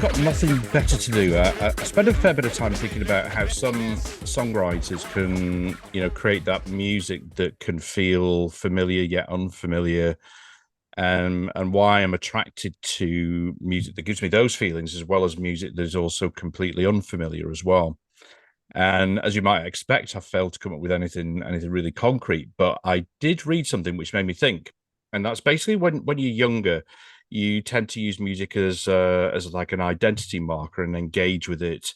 got nothing better to do. I spend a fair bit of time thinking about how some songwriters can, create that music that can feel familiar yet unfamiliar, and why I'm attracted to music that gives me those feelings, as well as music that is also completely unfamiliar as well. And as you might expect, I failed to come up with anything really concrete, but I did read something which made me think. And that's basically when you're younger, you tend to use music as like an identity marker and engage with it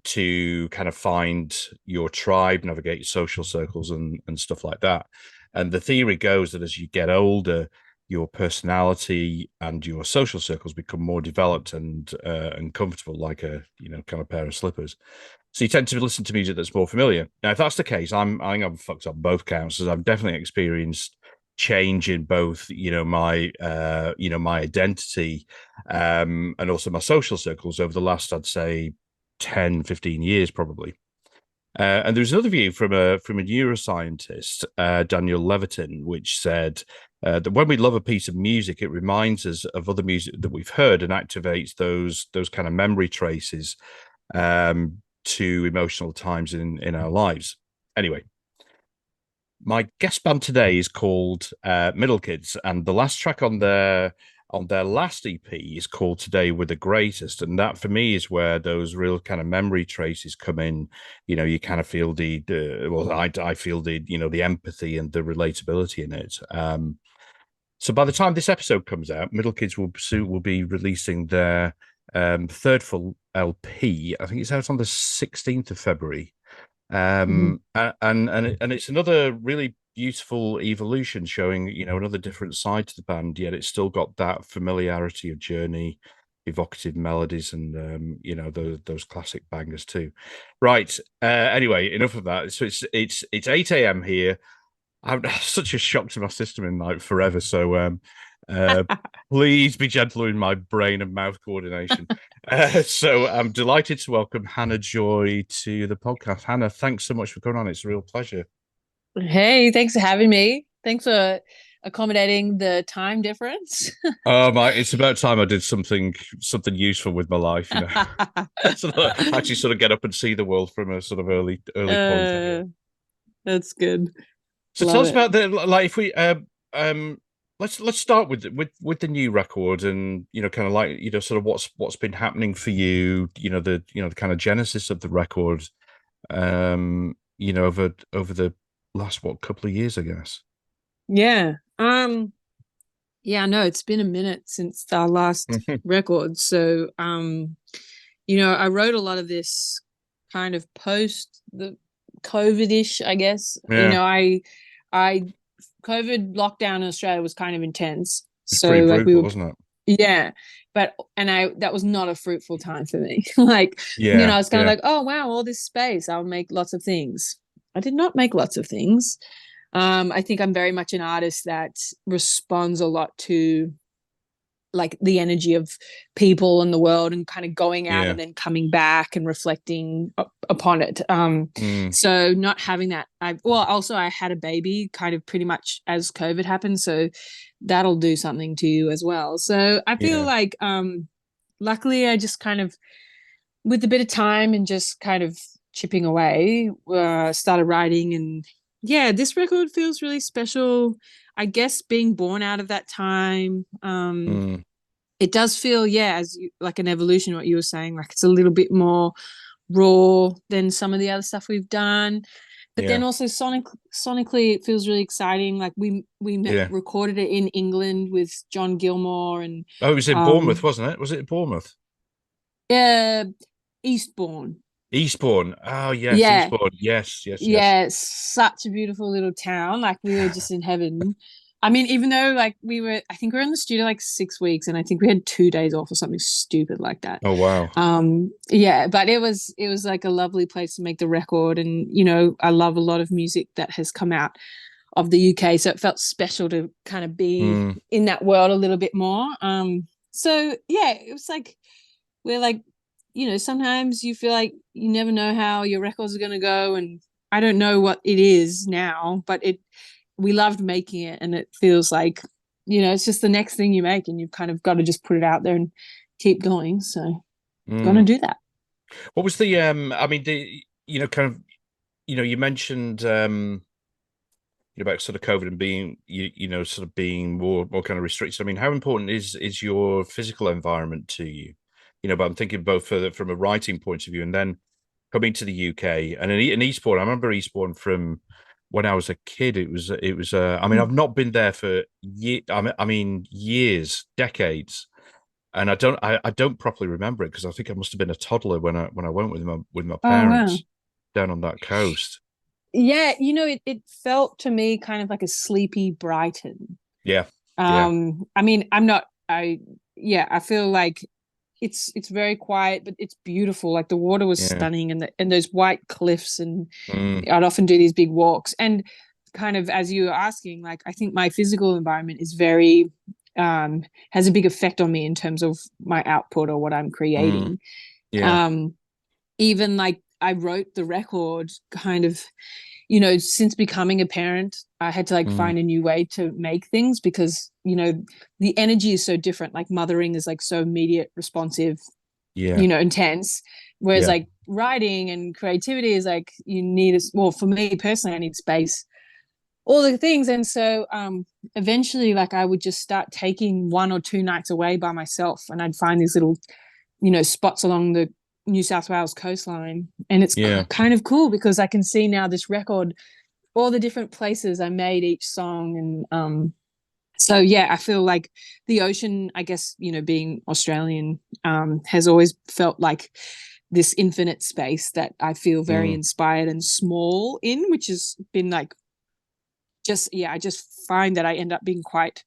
to kind of find your tribe, navigate your social circles and stuff like that. And the theory goes that as you get older, your personality and your social circles become more developed and comfortable, like a kind of pair of slippers. So you tend to listen to music that's more familiar. Now, if that's the case, I think I'm fucked up both counts, as I've definitely experienced change in both, my identity, and also my social circles over the last, I'd say, 10, 15 years, probably. And there's another view from a neuroscientist, Daniel Levitin, which said that when we love a piece of music, it reminds us of other music that we've heard and activates those kind of memory traces to emotional times in our lives. Anyway, my guest band today is called Middle Kids, and the last track on their last EP is called Today We're the Greatest. And that for me is where those real kind of memory traces come in. You kind of feel I feel the empathy and the relatability in it. So by the time this episode comes out, Middle Kids will be releasing their third full LP. I think it's out on the 16th of February. And it's another really beautiful evolution, showing another different side to the band, yet it's still got that familiarity of Journey, evocative melodies, and those classic bangers too. Right. Anyway, enough of that. So it's 8 a.m. here. I'm such a shock to my system in like forever. So please be gentle in my brain and mouth coordination. So I'm delighted to welcome Hannah Joy to the podcast. Hannah, thanks so much for coming on. It's a real pleasure. Hey, thanks for having me. Thanks for accommodating the time difference. It's about time I did something useful with my life, actually sort of get up and see the world from a sort of early point Uh, anyway. that's good. So tell Love us it. about the like if we let's start with the new record, and kind of like sort of what's been happening for you, the kind of genesis of the record, over the last couple of years, I guess. Yeah. Yeah, no, it's been a minute since our last record. So, I wrote a lot of this kind of post the COVID-ish, I guess. Yeah, I COVID lockdown in Australia was kind of intense. it's pretty So like we brutal, were wasn't it? Yeah, but and I that was not a fruitful time for me. Like, Yeah, I was kind of yeah, like, oh wow, all this space, I'll make lots of things. I did not make lots of things. I think I'm very much an artist that responds a lot to like the energy of people in the world and kind of going out yeah. and then coming back and reflecting upon it. Mm, So not having that, also I had a baby kind of pretty much as COVID happened, so that'll do something to you as well. So I feel yeah, like, luckily I just kind of, with a bit of time and just kind of chipping away, started writing, and yeah, this record feels really special. I guess being born out of that time, mm, it does feel, yeah, like an evolution. What you were saying, like it's a little bit more raw than some of the other stuff we've done. But then yeah, also sonically, it feels really exciting. Like yeah. recorded it in England with John Gilmore and Oh, it was in Bournemouth, um wasn't it? Was it in Bournemouth? uh Eastbourne. Eastbourne. Oh, yes, Yeah, Eastbourne. Yes, yes, yes. yeah, it's such a beautiful little town. Like we were just in heaven. I mean, even though like I think we were in the studio like 6 weeks, and I think we had 2 days off or something stupid like that. Oh, wow. Yeah, but it was like a lovely place to make the record, and I love a lot of music that has come out of the UK, so it felt special to kind of be Mm, in that world a little bit more. So yeah, it was like we're like, sometimes you feel like you never know how your records are going to go, and I don't know what it is now, but we loved making it, and it feels like, it's just the next thing you make, and you've kind of got to just put it out there and keep going. So gonna Mm. do that. What was the I mean, the kind of you mentioned about sort of COVID and being sort of being more kind of restricted. I mean, how important is your physical environment to you? But I'm thinking both from a writing point of view, and then coming to the UK and in Eastbourne. I remember Eastbourne from when I was a kid. It was. I mean, Mm. I've not been there for I mean years, decades, and I don't properly remember it because I think I must have been a toddler when I went with my Oh wow. parents down on that coast. Yeah, it felt to me kind of like a sleepy Brighton. Yeah, yeah, I mean, I'm not I yeah, I feel like it's very quiet, but it's beautiful. Like the water was yeah. stunning, and those white cliffs, and Mm, I'd often do these big walks. And kind of as you were asking, like I think my physical environment is very has a big effect on me in terms of my output or what I'm mm, creating. yeah. Um Even like I wrote the record kind of, since becoming a parent, I had to like Mm, find a new way to make things because, the energy is so different. Like mothering is like so immediate, responsive, yeah, intense. Whereas yeah. like writing and creativity is like you need well, for me personally, I need space, all the things. And so eventually like I would just start taking 1 or 2 nights away by myself, and I'd find these little, spots along the New South Wales coastline. And it's Yeah. kind of cool because I can see now this record, all the different places I made each song. And so yeah, I feel like the ocean, I guess, being Australian, has always felt like this infinite space that I feel very Mm, inspired and small in, which has been like just, yeah, I just find that I end up being quite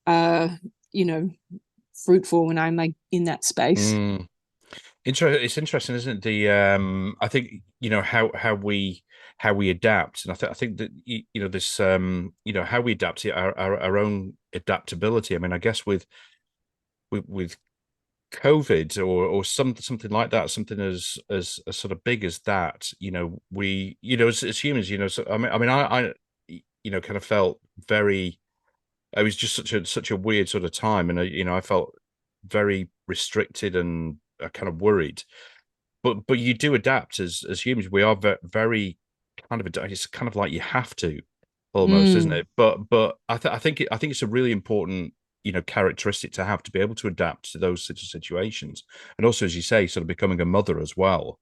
uh you know fruitful when I'm like in that space. mm. It's interesting, isn't it? I think how we adapt, and I think that this how we adapt to our own adaptability. I mean, I guess with COVID or something like that, something as sort of big as that, we as humans, so I kind of felt very. It was just such a weird sort of time, and I felt very restricted and kind of worried. But you do adapt as humans. We are very kind of it's kind of like you have to almost, isn't Mm, it? But I think it's a really important characteristic to have to be able to adapt to those sorts of situations, and also as you say, sort of becoming a mother as well.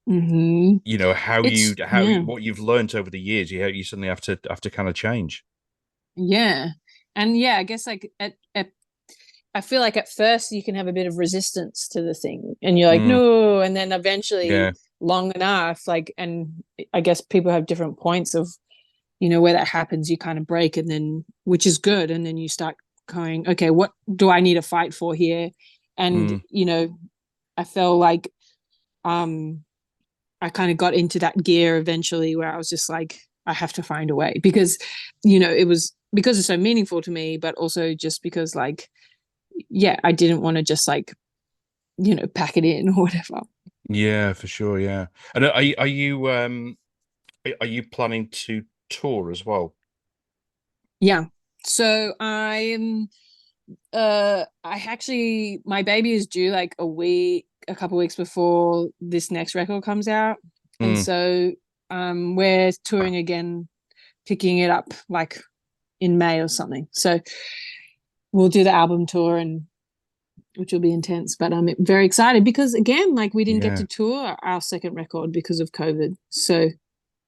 mm-hmm. How It's you what you've learned over the years, you suddenly have to kind of change. yeah. And yeah, I guess like I feel like at first you can have a bit of resistance to the thing and you're like, Mm, no. And then eventually, yeah, long enough, like, and I guess people have different points of, where that happens, you kind of break, and then, which is good. And then you start going, okay, what do I need to fight for here? And, mm, I felt like, um, I kind of got into that gear eventually where I was just like, I have to find a way because, it was because it's so meaningful to me, but also just because like, yeah, I didn't want to just like, pack it in or whatever. yeah, for sure, yeah. And are you planning to tour as well? Yeah. So I actually, my baby is due like a couple weeks before this next record comes out. And Mm, so we're touring again, picking it up like in May or something. So we'll do the album tour, and which will be intense. But I'm very excited because again, like we didn't get yeah. to tour our second record because of COVID. So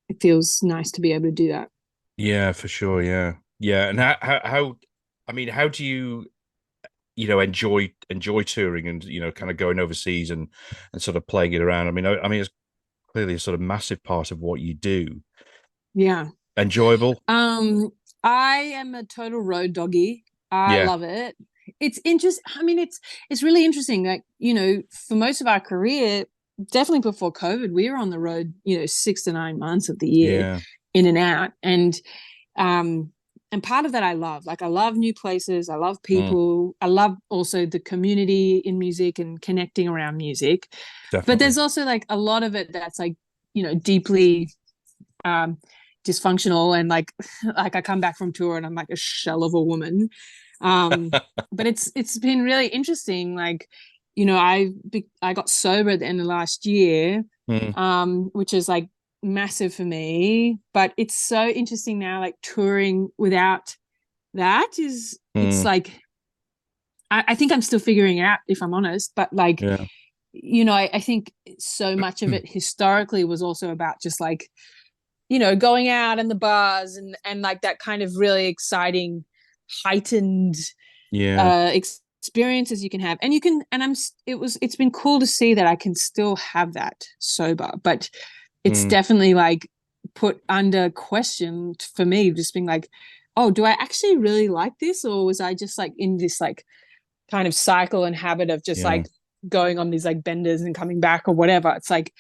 it feels nice to be able to do that. Yeah, for sure. Yeah, yeah. And I mean, how do you enjoy touring and kind of going overseas and sort of playing it around? I mean, it's clearly a sort of massive part of what you do. Yeah. Enjoyable. Um, I am a total road doggy. I Yeah, love it. It's interesting. I mean, it's really interesting. Like, for most of our career, definitely before COVID, we were on the road, 6 to 9 months of the year, yeah. in and out. Um, and part of that I love. Like I love new places, I love Mm, people, I love also the community in music and connecting around music. But definitely. there's also like a lot of it that's like, deeply um dysfunctional, and like like I come back from tour and I'm like a shell of a woman. um but it's been really interesting, like I got sober at the end of last year, Mm, which is like massive for me. But it's so interesting now, like touring without that is it's mm, like I think I'm still figuring it out if I'm honest, but like, yeah. I think so much of it historically was also about just like, going out in the bars and like that kind of really exciting, heightened Yeah. experiences you can have. And you can, and it's been cool to see that I can still have that sober, but it's Mm, definitely like put under question for me, just being like, oh, do I actually really like this? Or was I just like in this like kind of cycle and habit of just yeah. like going on these like benders and coming back or whatever? It's like,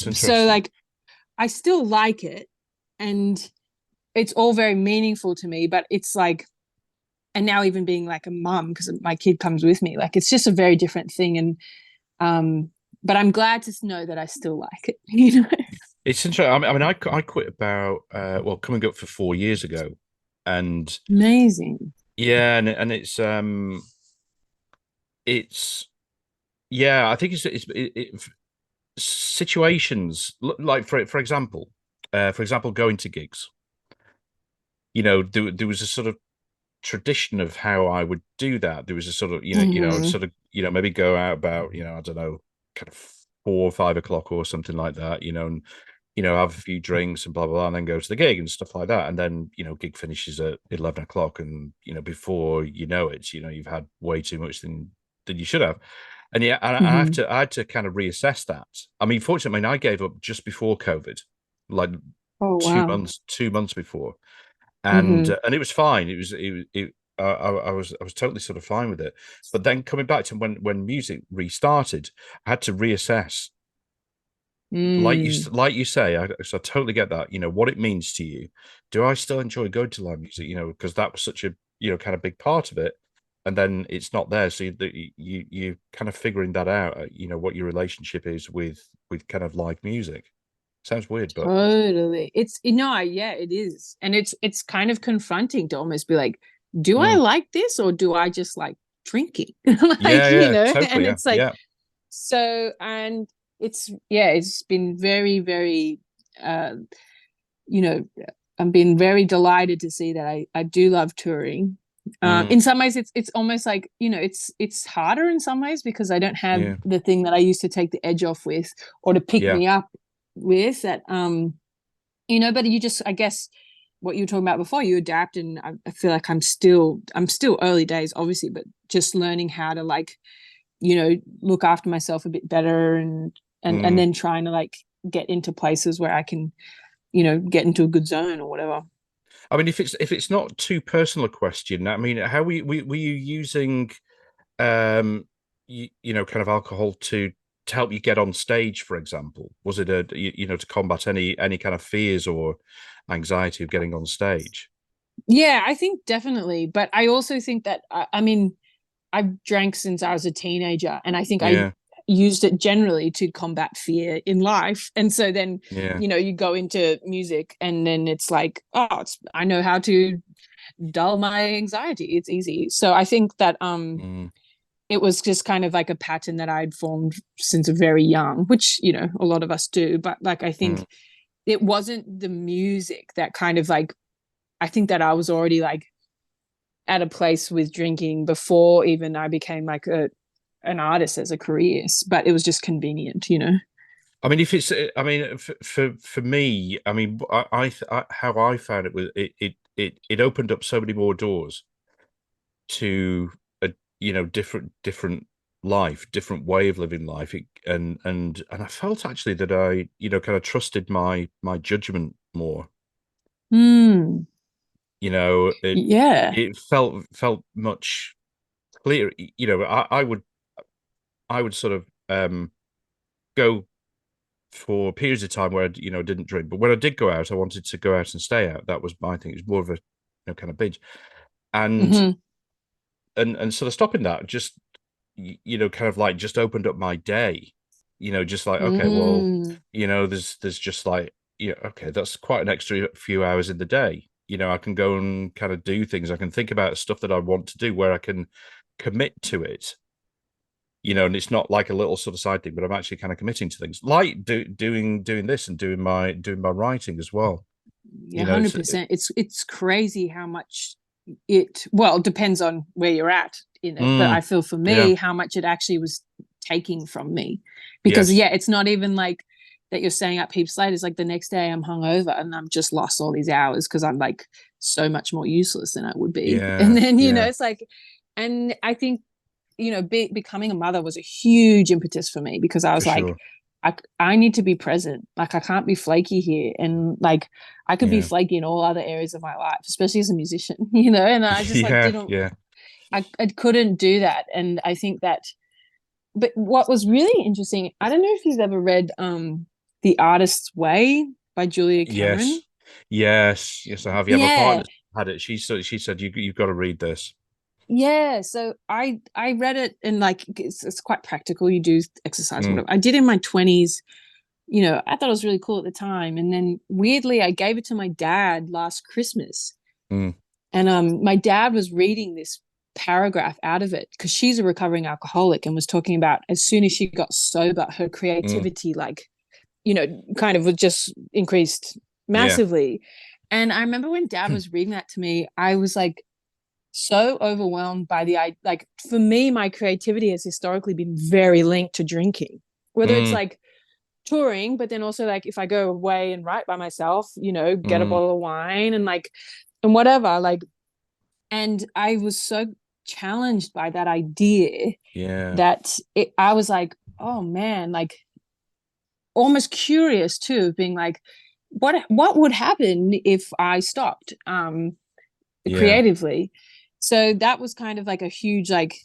It's so interesting. like I still like it and it's all very meaningful to me, but it's like, and now even being like a mum because my kid comes with me, like it's just a very different thing. And but I'm glad to know that I still like it. It's interesting. I quit about well, coming up for 4 years ago, and Amazing. yeah, and it's yeah, I think situations like for example, going to gigs. There was a sort of tradition of how I would do that. There was a sort of Mm-hmm. sort of maybe go out about I don't know, kind of 4 or 5 o'clock or something like that. And have a few drinks and blah blah blah, and then go to the gig and stuff like that. And then gig finishes at 11 o'clock, and before you know it, you've had way too much than you should have. And yeah, and Mm-hmm. I had to kind of reassess that. I mean, fortunately, I gave up just before COVID, like Oh wow. 2 months before, and Mm-hmm. it was fine. I was totally sort of fine with it. But then coming back to when music restarted, I had to reassess. Mm. Like you say, so I totally get that. What it means to you. Do I still enjoy going to live music? Because that was such a kind of big part of it, and then it's not there. So you kind of figuring that out. What your relationship is with kind of live music. Sounds weird, but Totally. It's no, yeah, it is. And it's kind of confronting to almost be like, do I mm, like this or do I just like drinking? yeah, Like, yeah, and totally, yeah, it's like yeah, so and it's yeah, it's been very, very uh you know, I've been very delighted to see that I do love touring. mm, In some ways, it's almost like it's harder in some ways because I don't have yeah, the thing that I used to take the edge off with or to pick yeah. me up with that. But you just I guess what you were talking about before, you adapt, and I feel like I'm still early days, obviously, but just learning how to like look after myself a bit better and Mm. then trying to like get into places where I can get into a good zone or whatever. I mean, if it's not too personal a question, I mean, how were you using kind of alcohol to help you get on stage, for example? Was it to combat any kind of fears or anxiety of getting on stage? Yeah, I think definitely. But I also think that, I mean, I've drank since I was a teenager, and I think I Yeah, used it generally to combat fear in life. And so then, yeah, you go into music, and then it's like, oh, I know how to dull my anxiety. It's easy. So I think that mm, it was just kind of like a pattern that I'd formed since very young, which a lot of us do. But like I mm. think it wasn't the music that kind of like I think that I was already like at a place with drinking before even I became like an artist as a career, but it was just convenient. I mean, if it's, I mean, for me, I mean, how I found it was it opened up so many more doors to a different life, different way of living life. And I felt actually that I kind of trusted my judgment more. Hmm. It Yeah. it felt much clearer. I would sort of go for periods of time where I didn't drink, but when I did go out, I wanted to go out and stay out. That was my thing. It was more of a kind of binge, and Hmm. and sort of stopping that just kind of like just opened up my day. Just like, okay, well, Mm. there's just like, okay, that's quite an extra few hours in the day. I can go and kind of do things. I can think about stuff that I want to do where I can commit to it. and it's not like a little sort of side thing, but I'm actually kind of committing to things like doing this and doing my writing as well. Yeah, It's 100%. It's crazy how much it depends on where you're at in it, but I feel for yeah, me how much it actually was taking from me. Because yes, yeah, it's not even like that you're staying up heaps late. It's like the next day I'm hungover and I'm just lost all these hours because I'm like so much more useless than I would be. And yeah, then, yeah, it's like, and I think, becoming a mother was a huge impetus for me because I for was like, sure. I need to be present. Like I can't be flaky here. And like I could be Yeah, flaky in all other areas of my life, especially as a musician, and I just like yeah, didn't, yeah, I couldn't do that. And I think that, but what was really interesting, I don't know if you've ever read The Artist's Way by Julia Cameron. yes, yes. I have. Yeah, my Yeah. partner had it. She said you've got to read this. Yeah, so I read it, and like it's quite practical. You do exercise, Mm, whatever. I did in my 20s. I thought it was really cool at the time, and then weirdly, I gave it to my dad last Christmas, mm, and my dad was reading this paragraph out of it because she's a recovering alcoholic and was talking about as soon as she got sober, her mm, creativity, like kind of was just increased yeah. massively. And I remember when dad was reading that to me, I was like so overwhelmed by like for me my creativity has historically been very linked to drinking, whether it's Mm, like touring, but then also like if I go away and write by myself, get a mm, bottle of wine and like and whatever, like. And I was so challenged by that idea yeah, that I was like, oh man, like almost curious too, being like, what would happen if I stopped yeah, creatively? So that was kind of like a huge like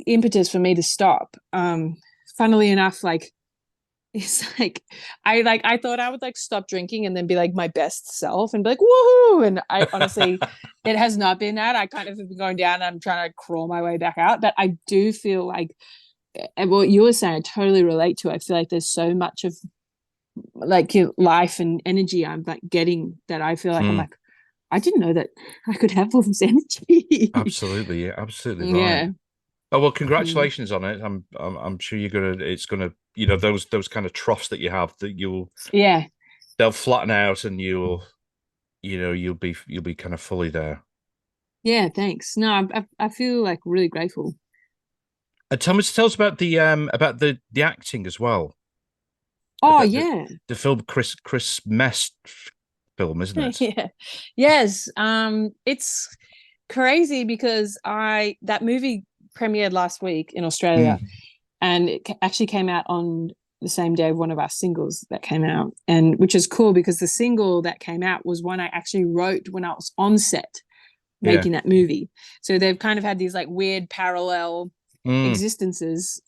impetus for me to stop. Funnily enough, like it's like I thought I would like stop drinking and then be like my best self and be like woohoo. And I honestly, it has not been that. I kind of have been going down and I'm trying to crawl my way back out. But I do feel like, and what you were saying, I totally relate to. I feel like there's so much of like your life and energy I'm like getting that I feel like I'm mm, like, I didn't know that I could have all this energy. absolutely, yeah, absolutely right. Yeah. Oh well, Mm. congratulations on it. I'm sure it's gonna those kind of troughs that you have that Yeah. they'll flatten out and you'll be kind of fully there. Yeah. Thanks. No, I feel like really grateful. And tell us about the acting as well. Oh, About yeah. the film Chris Mess film, isn't it? Yeah. Yes. It's crazy because I that movie premiered last week in Australia, Mm, and it actually came out on the same day of one of our singles that came out, and which is cool because the single that came out was one I actually wrote when I was on set yeah. making that movie. So they've kind of had these like weird parallel Mm, existences.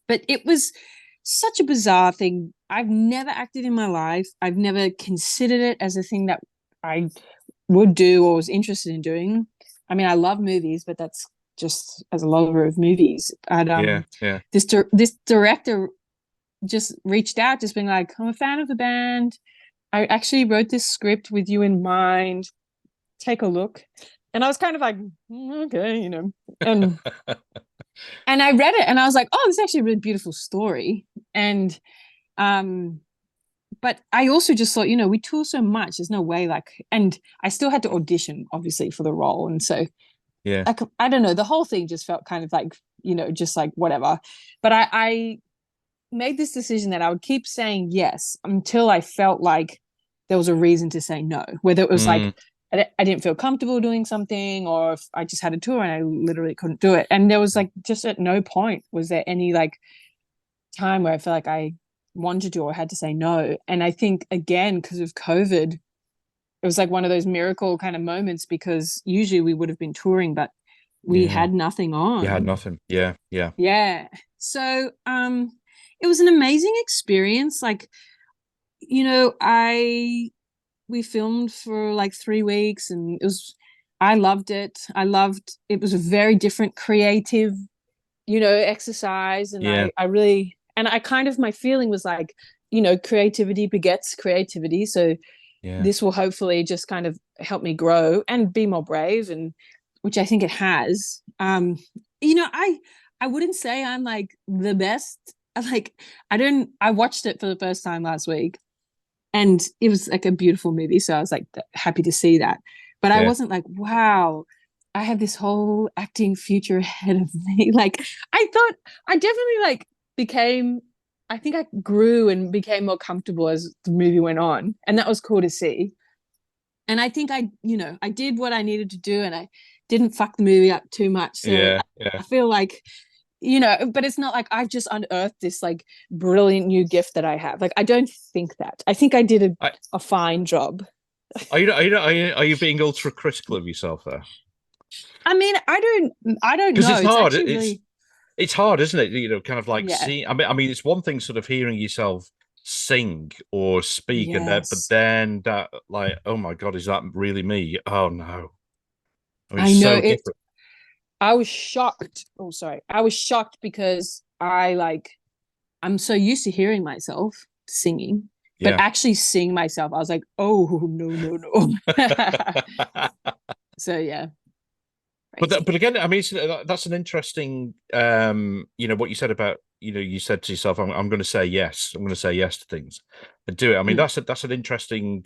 But it was such a bizarre thing. I've never acted in my life. I've never considered it as a thing that I would do or was interested in doing. I mean, I love movies, but that's just as a lover of movies. And yeah, yeah. this director just reached out, just being like, "I'm a fan of the band. I actually wrote this script with you in mind. Take a look." And I was kind of like, okay, and I read it and I was like, oh, this is actually a really beautiful story. And um but I also just thought, we tour so much, there's no way, like, and I still had to audition obviously for the role. And so Yeah. like I don't know, the whole thing just felt kind of like, just like whatever. But I made this decision that I would keep saying yes until I felt like there was a reason to say no, whether it was like Mm, I didn't feel comfortable doing something, or if I just had a tour and I literally couldn't do it. And there was like just at no point was there any like time where I feel like I wanted to or had to say no. And I think again, because of COVID, it was like one of those miracle kind of moments because usually we would have been touring, but we yeah. had nothing You had on. nothing. Yeah, yeah. Yeah. So it was an amazing experience. Like, I we filmed for like 3 weeks and I loved it. It was a very different creative, exercise. And Yeah, I really, and I kind of, my feeling was like, creativity begets creativity. So yeah. this will hopefully just kind of help me grow and be more brave, and which I think it has. I I wouldn't say I'm like the best. Like I don't. I watched it for the first time last week, and it was like a beautiful movie. So I was like happy to see that. But I Yeah. wasn't like, wow, I have this whole acting future ahead of me. Like I thought I definitely like became. I think I grew and became more comfortable as the movie went on, and that was cool to see. And I think I did what I needed to do, and I didn't fuck the movie up too much. So Yeah. I Yeah. feel like but it's not like I've just unearthed this like brilliant new gift that I have. Like I don't think that. I think I did I, a fine job. are you being ultra critical of yourself there? I mean, I don't Because know. it's It's hard. actually really It's hard, isn't it? You know, kind of like yeah. see. I mean, it's one thing sort of hearing yourself sing or speak, and that, but Yes. then that, like, oh my God, is that really me? Oh no. I mean, it's I know so it. different. I was shocked. Oh, sorry. I was shocked because I'm so used to hearing myself singing, but Yeah. actually seeing myself, I was like, oh no, no, no. So yeah, crazy. But again, I mean, that's an interesting, what you said about, you said to yourself, I'm going to say yes. I'm going to say yes to things and do it. I mean, Mm. that's an interesting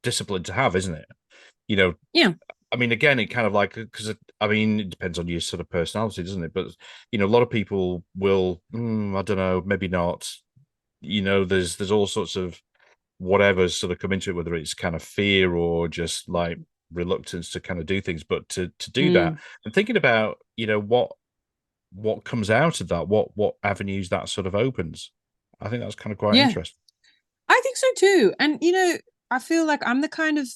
discipline to have, isn't it? You know, Yeah. I mean, again, it kind of like because I mean, it depends on your sort of personality, doesn't it? But a lot of people will, I don't know, maybe not. There's all sorts of whatever's sort of come into it, whether it's kind of fear or just like reluctance to kind of do things. But to do that Mm. and thinking about, what comes out of that, what avenues that sort of opens. I think that's kind of quite Yeah. interesting. I think so too. And I feel like I'm the kind of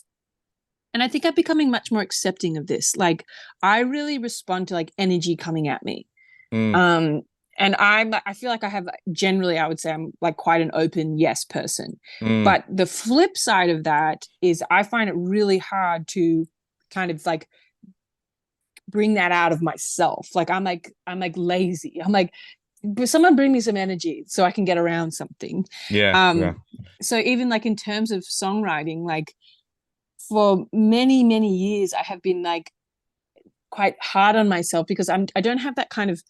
and I think I'm becoming much more accepting of this. Like I really respond to like energy coming at me. Mm, Um and I feel like I have generally I would say I'm like quite an open yes person. mm, But the flip side of that is I find it really hard to kind of like bring that out of myself. Like I'm like lazy. I'm like someone bring me some energy so I can get around something. yeah, yeah. Um so even like in terms of songwriting, like for many many years I have been like quite hard on myself because I don't have that kind of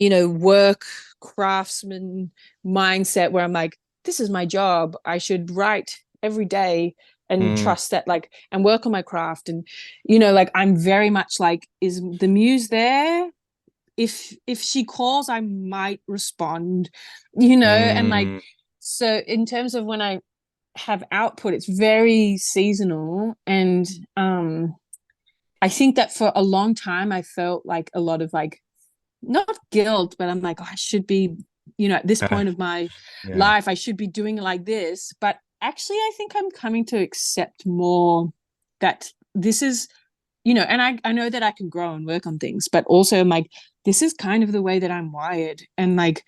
work craftsman mindset where I'm like this is my job, I should write every day and Mm, trust that like and work on my craft. And like I'm very much like is the muse there, if she calls I might respond, and like mm, so in terms of when I have output it's very seasonal. And I think that for a long time I felt like a lot of like not guilt, but I'm like, oh, I should be, at this point of my yeah, life, I should be doing it like this. But actually, I think I'm coming to accept more that this is, and I know that I can grow and work on things, but also I'm like, this is kind of the way that I'm wired. And like,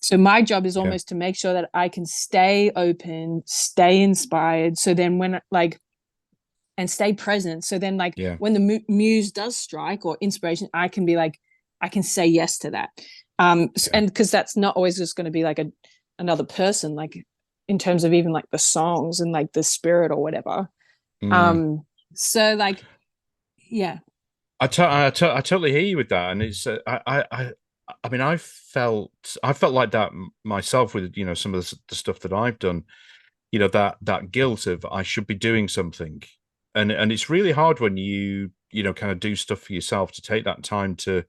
so my job is yeah, almost to make sure that I can stay open, stay inspired. So then when like, and stay present. So then, like yeah, when the muse does strike or inspiration, I can be like, I can say yes to that. yeah. And because that's not always just going to be like another person, like in terms of even like the songs and like the spirit or whatever. Mm. So like, yeah. I totally hear you with that, and it's I mean, I felt like that myself with some of the stuff that I've done. That guilt of I should be doing something, and it's really hard when you kind of do stuff for yourself to take that time to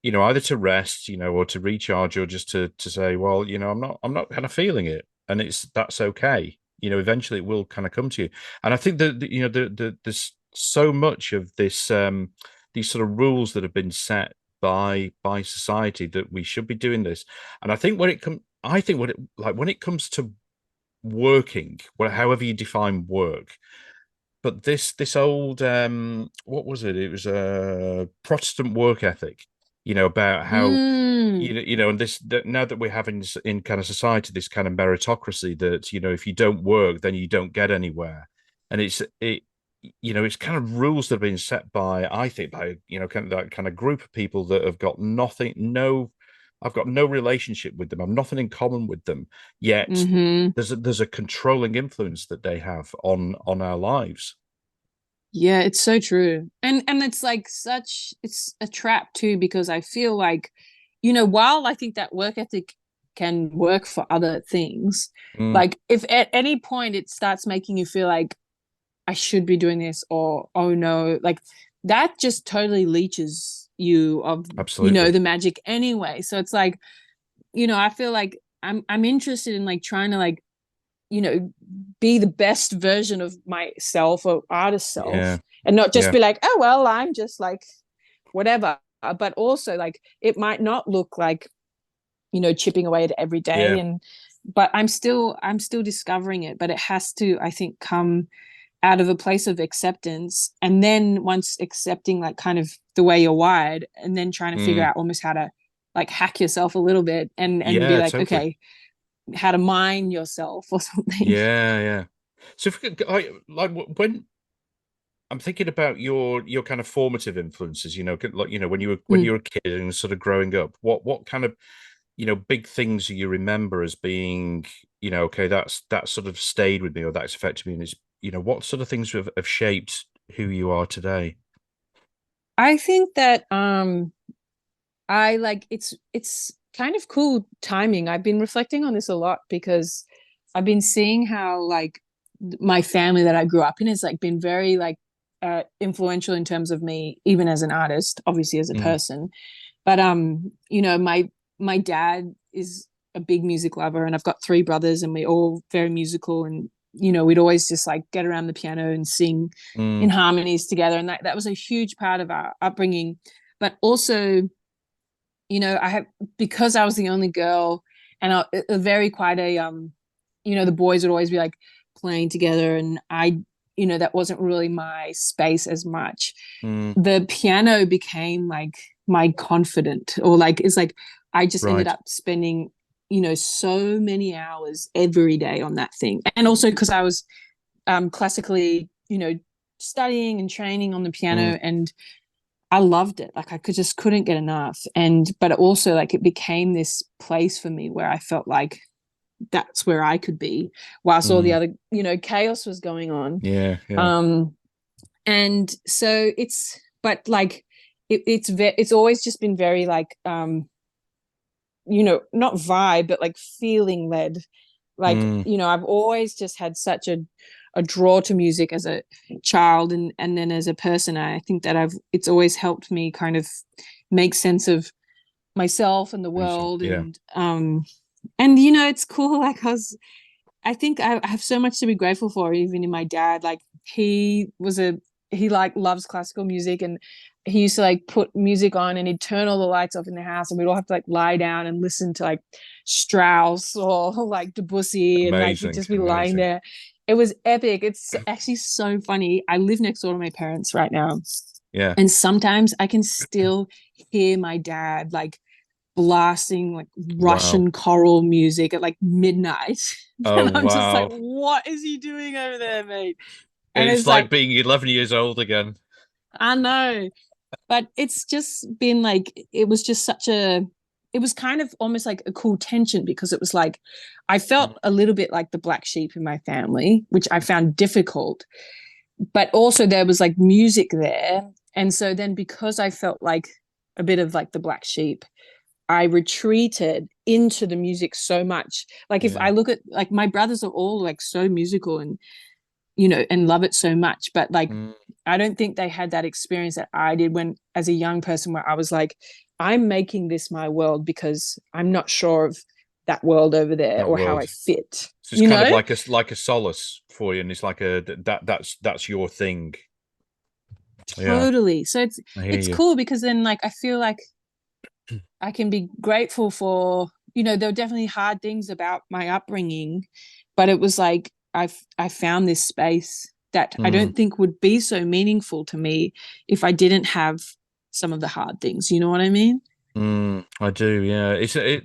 either to rest, or to recharge, or just to say, well, I'm not kind of feeling it, and that's okay. Eventually it will kind of come to you. And I think that there's so much of this these sort of rules that have been set by society that we should be doing this. And I think when it comes to working, however you define work, but this old what was it? It was a Protestant work ethic, about how Mm, and this that now that we're having this in kind of society, this kind of meritocracy that if you don't work, then you don't get anywhere, and it's kind of rules that have been set by, I think, by kind of that kind of group of people that have got nothing, no, I've got no relationship with them, I've nothing in common with them, yet mm-hmm. there's a controlling influence that they have on our lives. Yeah, it's so true. And it's like such it's a trap too because I feel like, while I think that work ethic can work for other things, Mm, like if at any point it starts making you feel like I should be doing this or oh no, like that just totally leeches you of, absolutely. the magic anyway. So it's like, I feel like I'm interested in like trying to like, you know, be the best version of myself or artist self Yeah. and not just Yeah. be like, oh, well, I'm just like whatever. But also, like, it might not look like, chipping away at it every day. Yeah. But I'm still discovering it. But it has to, I think, come out of a place of acceptance. And then once accepting, like, kind of the way you're wired, and then trying to figure Mm, out almost how to, like, hack yourself a little bit and be yeah, like, totally. okay, how to mine yourself or something. Yeah, yeah. So if we could, like when I'm thinking about your kind of formative influences, like when you Mm. were a kid and sort of growing up, what kind of big things you remember as being, okay, that sort of stayed with me or that's affected me, and it's what sort of things have shaped who you are today? I think that I like it's kind of cool timing. I've been reflecting on this a lot because I've been seeing how like my family that I grew up in has like been very like influential in terms of me even as an artist, obviously as a Mm, person. But my dad is a big music lover and I've got three brothers and we're all very musical and we'd always just like get around the piano and sing in mm, harmonies together and that was a huge part of our upbringing. But also I have because I was the only girl and a very quite a the boys would always be like playing together and that wasn't really my space as much. mm, The piano became like my confidant or like it's like I just ended right. up spending so many hours every day on that thing. And also because I was classically studying and training on the Mm, piano and I loved it. Like I couldn't get enough. But also like it became this place for me where I felt like that's where I could be whilst all the mm, other, chaos was going on. yeah, yeah. Um, and so but like, it's always just been very like, not vibe, but like feeling led. Like, Mm, I've always just had such a draw to music as a child and then as a person. I think that it's always helped me kind of make sense of myself and the yourself, world yeah. and it's cool. Like I think I have so much to be grateful for, even in my dad. Like he like loves classical music and he used to like put music on and he'd turn all the lights off in the house and we'd all have to like lie down and listen to like Strauss or like Debussy and like we'd Amazing, just be lying amazing. there. It was epic. It's actually so funny. I live next door to my parents right now. Yeah. And sometimes I can still hear my dad like blasting like Wow. Russian choral music at like midnight. Oh, And I'm just like, wow. what is he doing over there, mate? And It's it's like like, being 11 years old again. I know. But it's just been like, it was kind of almost like a cool tension because it was like, I Mm, felt a little bit like the black sheep in my family, which I found difficult. But also there was like music there. And so then because I felt like a bit of like the black sheep, I retreated into the music so much. Like if yeah. I look at like my brothers are all like so musical and and love it so much, but like Mm, I don't think they had that experience that I did when as a young person where I was like I'm making this my world because I'm not sure of that world over there that or how I world. fit, So it's you kind of know? like a solace for you, and it's like that's your thing. Yeah, Totally. So it's I hear it's you. cool because then like I feel like I can be grateful for, there were definitely hard things about my upbringing, but it was like I found this space that I Mm, don't think would be so meaningful to me if I didn't have some of the hard things. You know what I mean? I do. Yeah,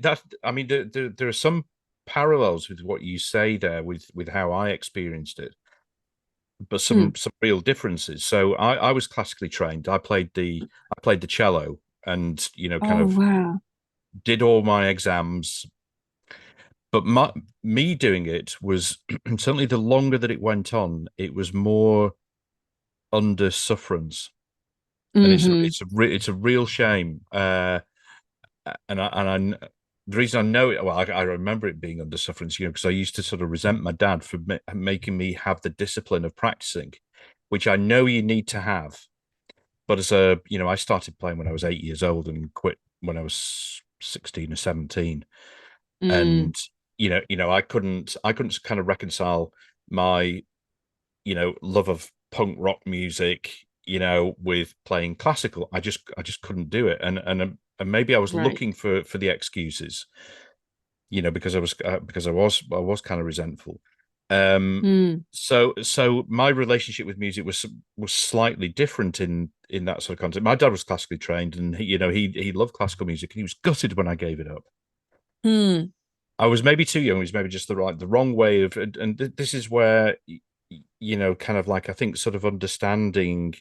that. I mean, there are some parallels with what you say there with how I experienced it, but Mm. some real differences. So I was classically trained. I played the cello, and kind Oh of wow. did all my exams. But me doing it was certainly the longer that it went on, it was more. under sufferance, and Mm-hmm. it's a real shame. The reason I know it, well, I remember it being under sufferance, because I used to sort of resent my dad for making me have the discipline of practicing, which I know you need to have. But I started playing when I was 8 years old and quit when I was 16 or 17. Mm. And, I couldn't kind of reconcile my, love of punk rock music, with playing classical. I just couldn't do it. And maybe I was Right. looking for the excuses, because I was kind of resentful. Um, Mm. so my relationship with music was slightly different in that sort of context. My dad was classically trained, and he loved classical music, and he was gutted when I gave it up. Mm. I was maybe too young. It was maybe just the wrong way of, and this is where, kind of like, I think, sort of understanding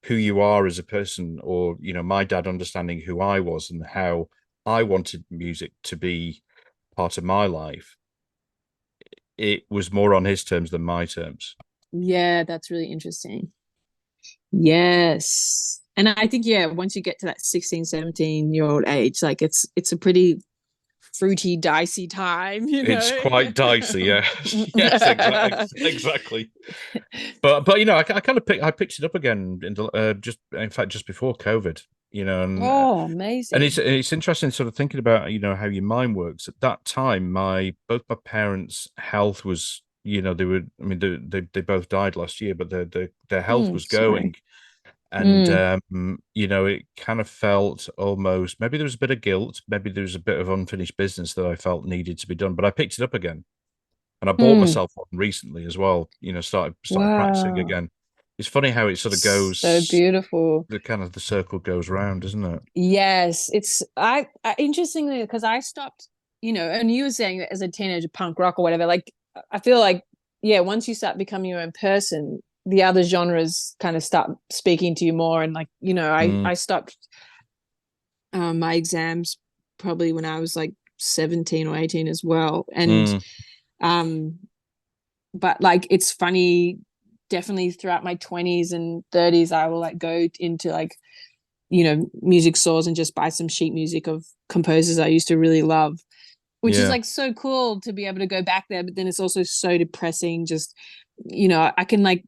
who you are as a person, or my dad understanding who I was and how I wanted music to be part of my life. It was more on his terms than my terms. Yeah, that's really interesting. Yes. And I think, yeah, once you get to that 16, 17-year-old age, like it's a pretty fruity, dicey time, you It's know? quite dicey, yeah. Yes, exactly. But I kind of picked it up again just in fact just before COVID, Oh, and it's amazing. it's interesting sort of thinking about how your mind works. At that time, my both my parents' health was, they were, I mean, they both died last year, but their health Mm, was sorry. going. And Mm, it kind of felt almost, maybe there was a bit of guilt, maybe there was a bit of unfinished business that I felt needed to be done, but I picked it up again, and I bought mm. myself one recently as well. Started practicing Wow. again. It's funny how it sort of So goes, beautiful. the circle goes round, isn't it? Yes, it's I interestingly because I stopped, and you were saying that as a teenager, punk rock or whatever. Like I feel like, yeah, once you start becoming your own person, the other genres kind of start speaking to you more. And like, Mm, I stopped my exams probably when I was like 17 or 18 as well. And mm, um, but like it's funny, definitely throughout my 20s and 30s, I will like go into like music stores and just buy some sheet music of composers I used to really love, which is yeah, like so cool to be able to go back there. But then it's also so depressing. Just, I can like,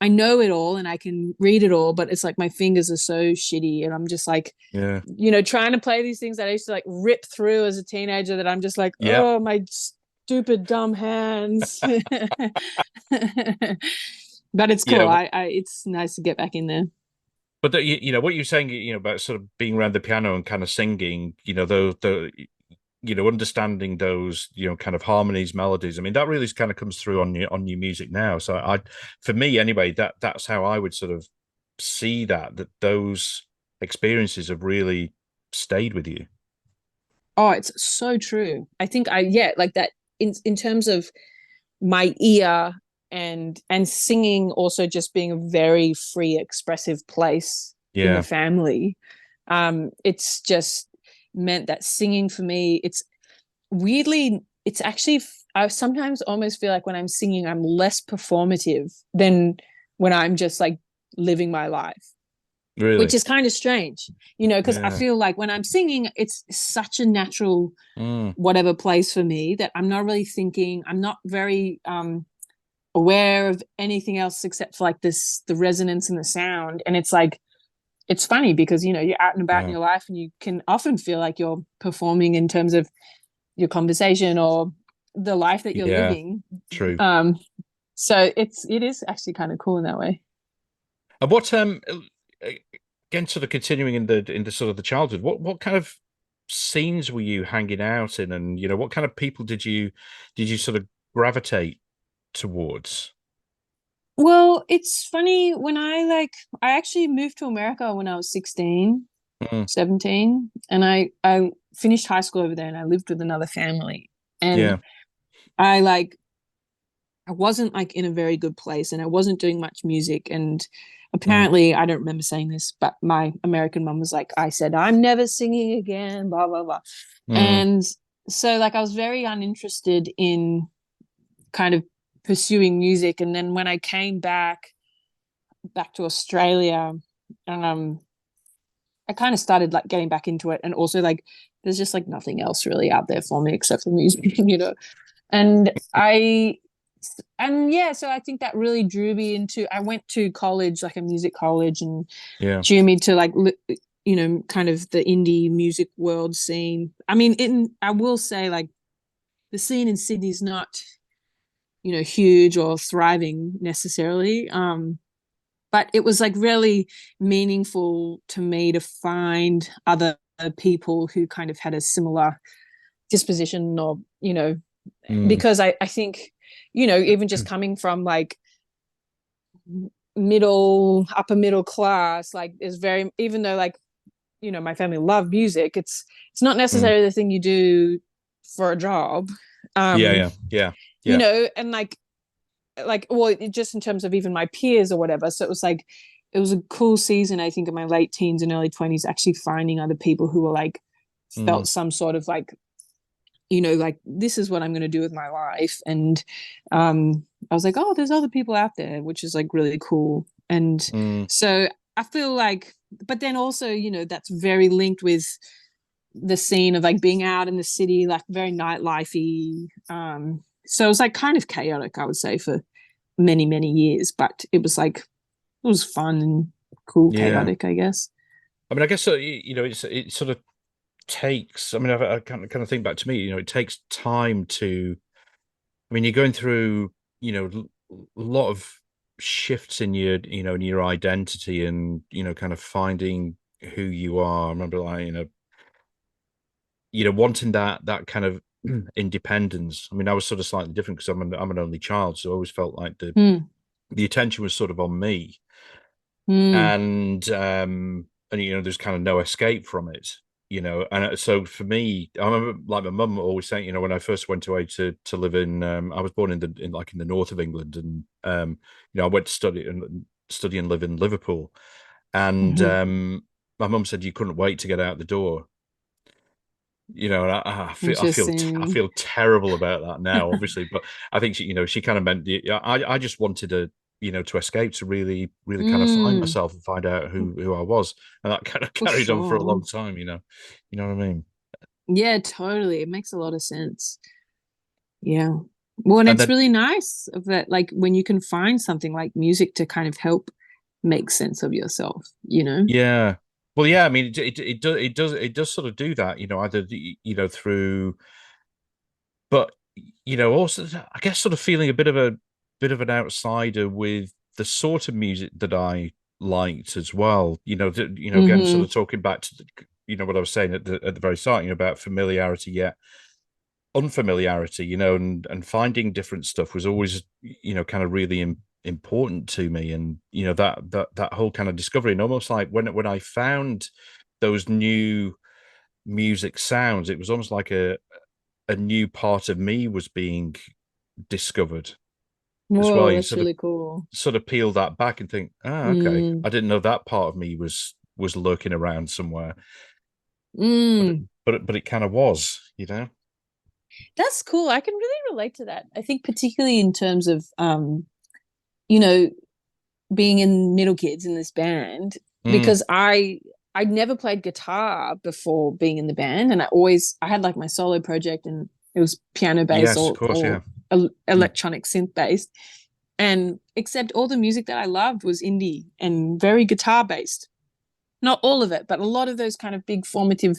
I know it all and I can read it all, but it's like my fingers are so shitty. And I'm just like, yeah, trying to play these things that I used to like rip through as a teenager that I'm just like, yeah, oh, my stupid, dumb hands. But it's yeah. cool. It's nice to get back in there. But what you're saying, about sort of being around the piano and kind of singing, understanding those, kind of harmonies, melodies. I mean, that really kind of comes through on your music now. So for me anyway, that's how I would sort of see that those experiences have really stayed with you. Oh, it's so true. I think yeah, like that in terms of my ear and singing also just being a very free, expressive place in the Yeah, family. It's just meant that singing for me, it's weirdly, it's actually I sometimes almost feel like when I'm singing, I'm less performative than when I'm just like living my life, which really. is kind of strange, because I Yeah. feel like when I'm singing, it's such a natural Mm, whatever plays for me that I'm not really thinking. I'm not very aware of anything else except for like the resonance and the sound. And it's like it's funny because you're out and about in yeah. your life and you can often feel like you're performing in terms of your conversation or the life that you're Yeah. living. True. Um, so it is actually kind of cool in that way. And again, sort of continuing in the sort of the childhood, what kind of scenes were you hanging out in, and what kind of people did you sort of gravitate towards? Well, it's funny when I actually moved to America when I was 16, Mm, 17, and I finished high school over there and I lived with another family. And yeah. I like I wasn't like in a very good place and I wasn't doing much music. And Mm, apparently, I don't remember saying this, but my American mum was like, I said, I'm never singing again, blah, blah, blah. mm, And so, like, I was very uninterested in kind of pursuing music. And then when I came back, back to Australia, um, I kind of started like getting back into it, and also like there's just like nothing else really out there for me except for music, you know. And yeah, so I think that really drew me into. I went to college, like a music college, and Yeah. drew me to like you know, kind of the indie music world scene. I mean, I will say like the scene in Sydney's not, you know, huge or thriving necessarily. But it was like really meaningful to me to find other people who kind of had a similar disposition, or, you know, Mm. because I think, you know, even just coming from like upper middle class, like is very, even though like, you know, my family love music, it's not Mm. necessarily the thing you do for a job. Yeah, um yeah, yeah, you yeah. know, and like well, just in terms of even my peers or whatever. So it was like it was a cool season, I think, in my late teens and early 20s, actually finding other people who were like Mm. felt some sort of like, you know, like this is what I'm going to do with my life. And I was like, oh, there's other people out there, which is like really cool. And Mm. so I feel like, but then also, you know, that's very linked with the scene of like being out in the city, like very nightlifey. So it was like kind of chaotic, I would say, for many, many years, but it was like, it was fun and cool, Yeah. chaotic, I guess. I mean, I guess you know, it sort of takes. I mean, I kind of think back to me. You know, it takes time to. I mean, you're going through, you know, a lot of shifts in your, you know, in your identity, and you know, kind of finding who you are. I remember, like, wanting that kind of independence. I mean, I was sort of slightly different because I'm an only child, so I always felt like Mm, the attention was sort of on me, mm, and you know, there's kind of no escape from it. You know, and so for me, I remember like my mum always saying, you know, when I first went away to live in, I was born in the north of England, and you know, I went to study and live in Liverpool, and mm-hmm. my mum said you couldn't wait to get out the door. You know, and I Interesting. feel terrible about that now, obviously, but I think she, you know, she kind of meant, yeah, I just wanted to, you know, to escape, to really kind of find Mm, myself and find out who I was, and that kind of for carried on for a long sure. time. You know what I mean? Yeah, totally. It makes a lot of sense. Yeah. Well, and And it's then really nice of that, like when you can find something like music to kind of help make sense of yourself, you know? yeah, well, yeah, I mean, it does sort of do that, you know, either you know through, but you know, also I guess sort of feeling a bit of an outsider with the sort of music that I liked as well. You know, again, sort Mm-hmm. of talking back to you know what I was saying at the very start, you know, about familiarity yet unfamiliarity, you know, and finding different stuff was always, you know, kind of really important to me, and you know that whole kind of discovery, and almost like when I found those new music sounds, it was almost like a new part of me was being discovered as well. Whoa, You that's really cool. sort of peel that back and think, ah, okay, Mm, I didn't know that part of me was lurking around somewhere, but mm. it kind of was, you know. That's cool. I can really relate to that. I think particularly in terms of you know, being in Middle Kids in this band, Mm, because I'd never played guitar before being in the band, and I had like my solo project, and it was piano based yes, of course, or yeah. Mm, electronic synth based, and except all the music that I loved was indie and very guitar based. Not all of it, but a lot of those kind of big formative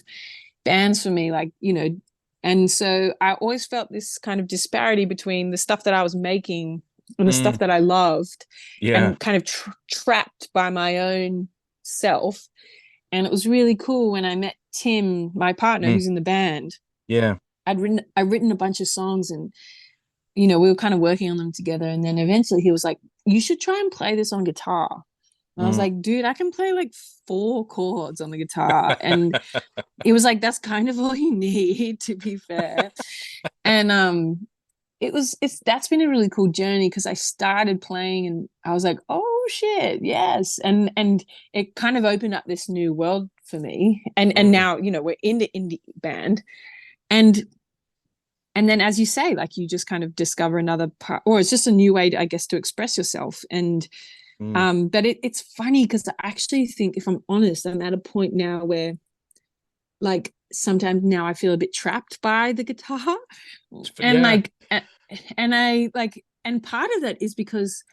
bands for me, like, you know. And so I always felt this kind of disparity between the stuff that I was making and the stuff mm, that I loved, yeah. and kind of trapped by my own self. And it was really cool when I met Tim, my partner, Mm, who's in the band. yeah. I'd written a bunch of songs, and you know, we were kind of working on them together. And then eventually he was like, you should try and play this on guitar. And I was Mm. like, dude, I can play like four chords on the guitar. And it was like, that's kind of all you need, to be fair. And it's that's been a really cool journey, because I started playing and I was like, oh shit, yes. And it kind of opened up this new world for me. And Mm. now, you know, we're in the indie band. And then, as you say, like you just kind of discover another part, or it's just a new way, I guess, to express yourself. And Mm. But it's funny because I actually think, if I'm honest, I'm at a point now where like sometimes now I feel a bit trapped by the guitar. And Yeah. and I like, and part of that is because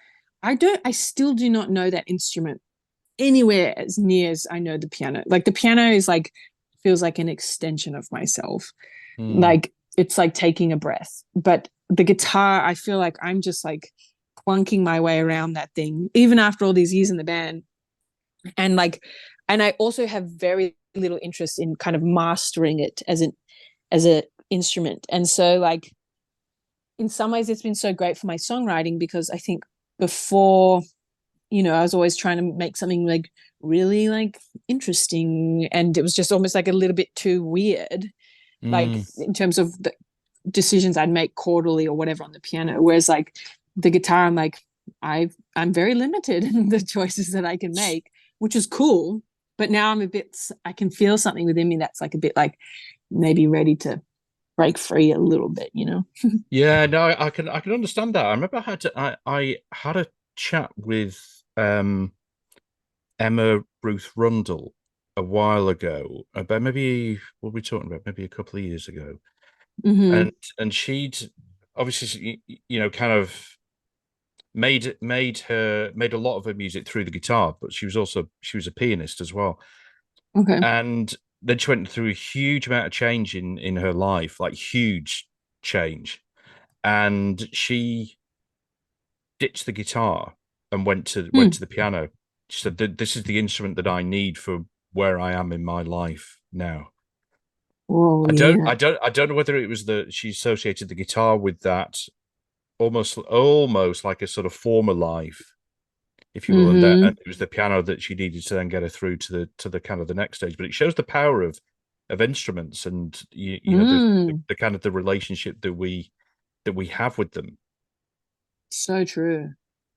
I still do not know that instrument anywhere as near as I know the piano. Like the piano is like, feels like an extension of myself. Mm. Like it's like taking a breath. But the guitar, I feel like I'm just like clunking my way around that thing, even after all these years in the band. And like, and I also have very little interest in kind of mastering it as an instrument. And so like in some ways it's been so great for my songwriting, because I think before, I was always trying to make something like really like interesting, and it was just almost like a little bit too weird, like Mm. in terms of the decisions I'd make chordally or whatever on the piano. Whereas like the guitar, I'm like, I'm very limited in the choices that I can make, which is cool. But now I can feel something within me that's like a bit like maybe ready to break free a little bit. Yeah, no, I can understand that. I remember I had a chat with Emma Ruth Rundle a while ago about, maybe what were we talking about? Maybe a couple of years ago. Mm-hmm. And she'd obviously, kind of made a lot of her music through the guitar, but she was a pianist as well. Okay. And then she went through a huge amount of change in her life, like huge change. And she ditched the guitar and went to the piano. She said that this is the instrument that I need for where I am in my life now. Oh I don't, yeah. I don't, I don't know whether it was that she associated the guitar with that, almost like a sort of former life, if you will, and Mm-hmm. it was the piano that she needed to then get her through to the kind of the next stage. But it shows the power of instruments, and Mm. the kind of the relationship that we have with them. So true.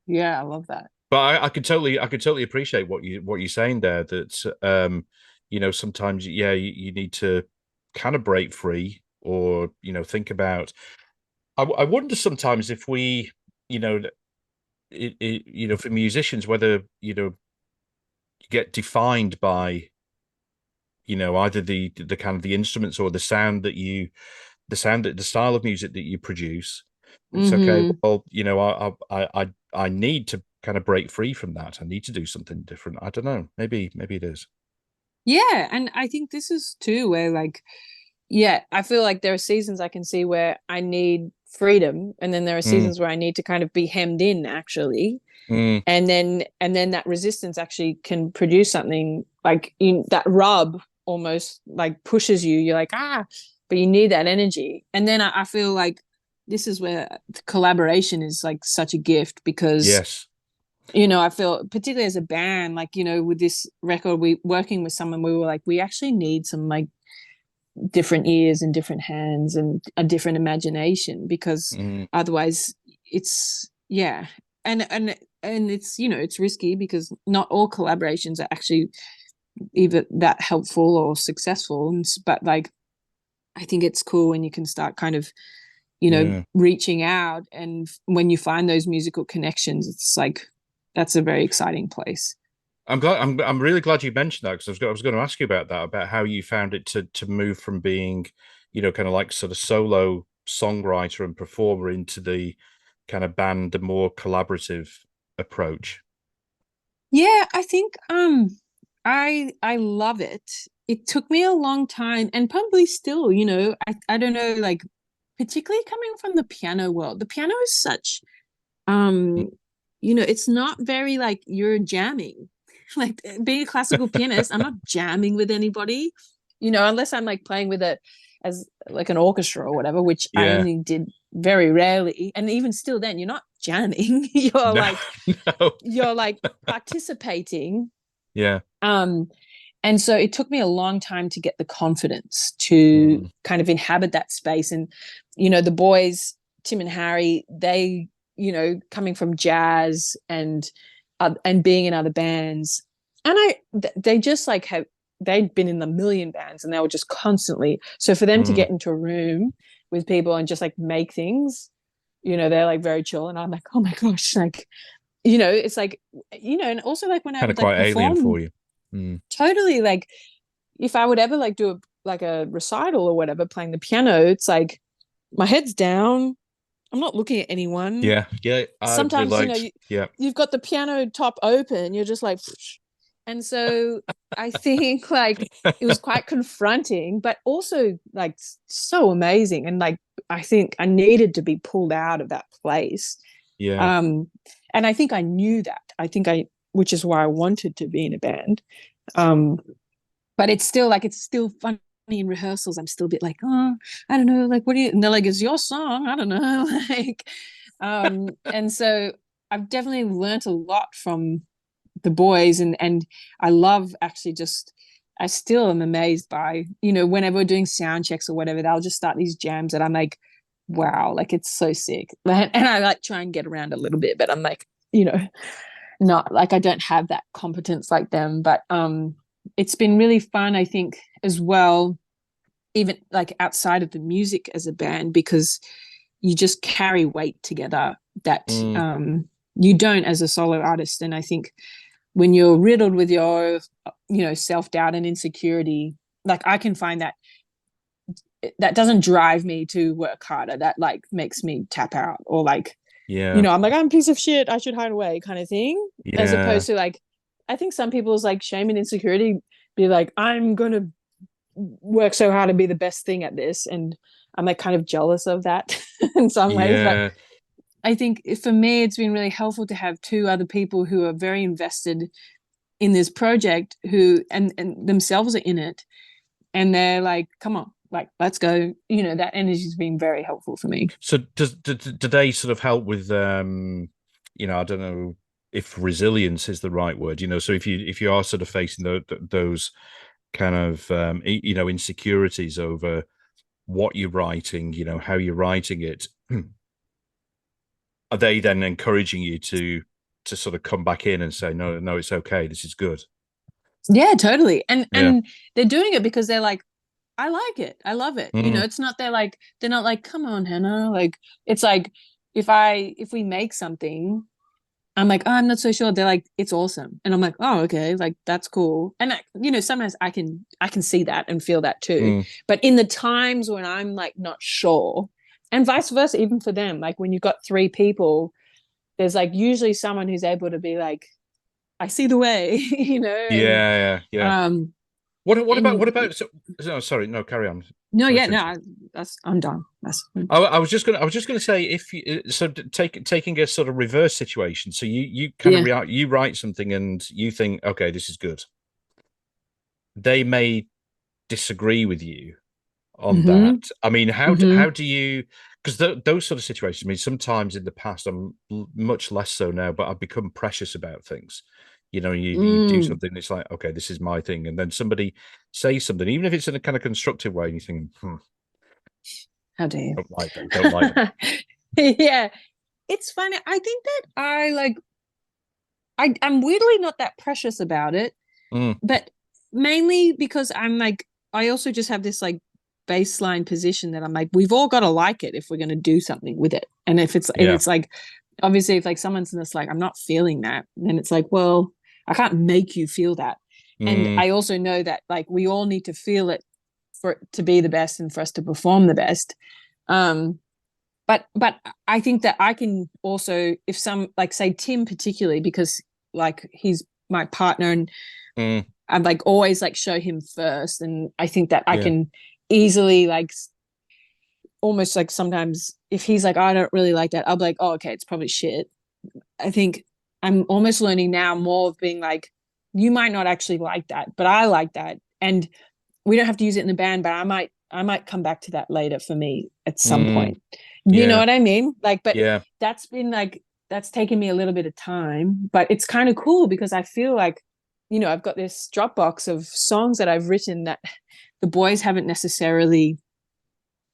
Yeah, I love that. But I could totally appreciate what you're saying there. That sometimes, yeah, you need to kind of break free, or think about. I wonder sometimes if we, you know, for musicians, whether you get defined by either the kind of the instruments, or the style of music that you produce. It's okay. Mm-hmm. Well, I need to kind of break free from that. I need to do something different. I don't know. Maybe it is. Yeah, and I think this is too where like, yeah, I feel like there are seasons I can see where I need freedom, and then there are Mm, seasons where I need to kind of be hemmed in actually. mm, And then that resistance actually can produce something like that rub almost like pushes you. You're like, but you need that energy. And then I feel like this is where collaboration is like such a gift, because yes. I feel particularly as a band, like, with this record, we working with someone, we were like, we actually need some like different ears and different hands and a different imagination, because Mm, otherwise it's, yeah. And it's, it's risky, because not all collaborations are actually either that helpful or successful. But like, I think it's cool when you can start kind of, yeah. reaching out, and when you find those musical connections, it's like that's a very exciting place. I'm really glad you mentioned that, because I was going to ask you about that, about how you found it to move from being, kind of like sort of solo songwriter and performer into the kind of band, the more collaborative approach. Yeah, I think I love it. It took me a long time, and probably still, I don't know, like particularly coming from the piano world. The piano is such um it's not very like you're jamming. Like being a classical pianist, I'm not jamming with anybody, unless I'm like playing with it as like an orchestra or whatever, which I Yeah. only did very rarely. And even still then, you're not jamming. you're No, like no. you're like participating. Yeah. um and so it took me a long time to get the confidence to Mm, kind of inhabit that space. And the boys, Tim and Harry, they, coming from jazz and being in other bands, and they just like have, they'd been in the million bands, and they were just constantly, so for them to mm. get into a room with people and just like make things, they're like very chill, and I'm like, oh my gosh, like it's like, and also like when I Kind of would like quite alien perform, for you. Mm. totally like if I would ever like do a recital or whatever playing the piano, it's like my head's down. I'm not looking at anyone. Yeah, yeah, I Sometimes, relate. Yeah, you've got the piano top open, you're just like, and so I think like it was quite confronting, but also like so amazing. And like, I think I needed to be pulled out of that place. yeah, Um, and I think I knew that. Which is why I wanted to be in a band. Um, but it's still funny in rehearsals. I'm still a bit like, oh, I don't know, like, what do you, and they're like, it's your song. I don't know. Like, and so I've definitely learned a lot from the boys, and I love actually just, I still am amazed by, whenever we're doing sound checks or whatever, they'll just start these jams that I'm like, wow, like it's so sick. And I like try and get around a little bit, but I'm like, not like I don't have that competence like them. But it's been really fun, I think, as well, even like outside of the music as a band, because you just carry weight together that mm, you don't as a solo artist. And I think when you're riddled with your self-doubt and insecurity, like I can find that doesn't drive me to work harder, that like makes me tap out, or like, yeah, I'm like, I'm a piece of shit, I should hide away, kind of thing. As yeah, opposed to like, I think some people's like shame and insecurity be like, I'm gonna work so hard to be the best thing at this, and I'm like kind of jealous of that in some ways. But yeah. I think for me it's been really helpful to have two other people who are very invested in this project, who and themselves are in it, and they're like, come on, like let's go. That energy's been very helpful for me. So do they sort of help with I don't know if resilience is the right word, so if you are sort of facing those kind of insecurities over what you're writing, how you're writing it, are they then encouraging you to sort of come back in and say, no, no, it's okay, this is good? Yeah, totally. And Yeah. they're doing it because they're like, I like it. I love it. Mm, It's not they're not like, come on, Hannah. Like it's like if we make something, I'm like, oh, I'm not so sure. They're like, it's awesome. And I'm like, oh, okay, like that's cool. And sometimes I can see that and feel that too. mm, But in the times when I'm like not sure, and vice versa, even for them, like when you've got three people, there's like usually someone who's able to be like, I see the way, and yeah, yeah, yeah. um What about no, sorry, no, carry on. no, Sorry yeah, to no, interrupt. I'm done. That's I was just gonna say, if you, so taking a sort of reverse situation, so you kind of yeah. react, you write something and you think, okay, this is good. They may disagree with you on Mm-hmm. that. I mean, how do, Mm-hmm. how do you? Because those sort of situations. I mean, sometimes in the past, I'm much less so now, but I've become precious about things. You do Mm. something, it's like, okay, this is my thing, and then somebody says something, even if it's in a kind of constructive way, and you think, How dare don't like that, don't like that. you? Yeah. It's funny. I think that I'm weirdly not that precious about it, Mm, but mainly because I'm like, I also just have this like baseline position that I'm like, we've all got to like it if we're going to do something with it. And yeah. it's like, obviously, if like someone's just like, I'm not feeling that, then it's like, well, I can't make you feel that. And Mm, I also know that like we all need to feel it for it to be the best and for us to perform the best. Um, but I think that I can also, if some like say Tim particularly, because like he's my partner, and mm, I'm like always like show him first, and I think that I yeah. can easily like almost like sometimes if he's like, oh, I don't really like that, I'll be like, oh, okay, it's probably shit. I think I'm almost learning now more of being like, you might not actually like that, but I like that, and we don't have to use it in the band, but I might come back to that later for me at some Mm, point. You know yeah. what I mean? Like, but Yeah. that's been like that's taken me a little bit of time, but it's kind of cool because I feel like, I've got this Dropbox of songs that I've written that the boys haven't necessarily,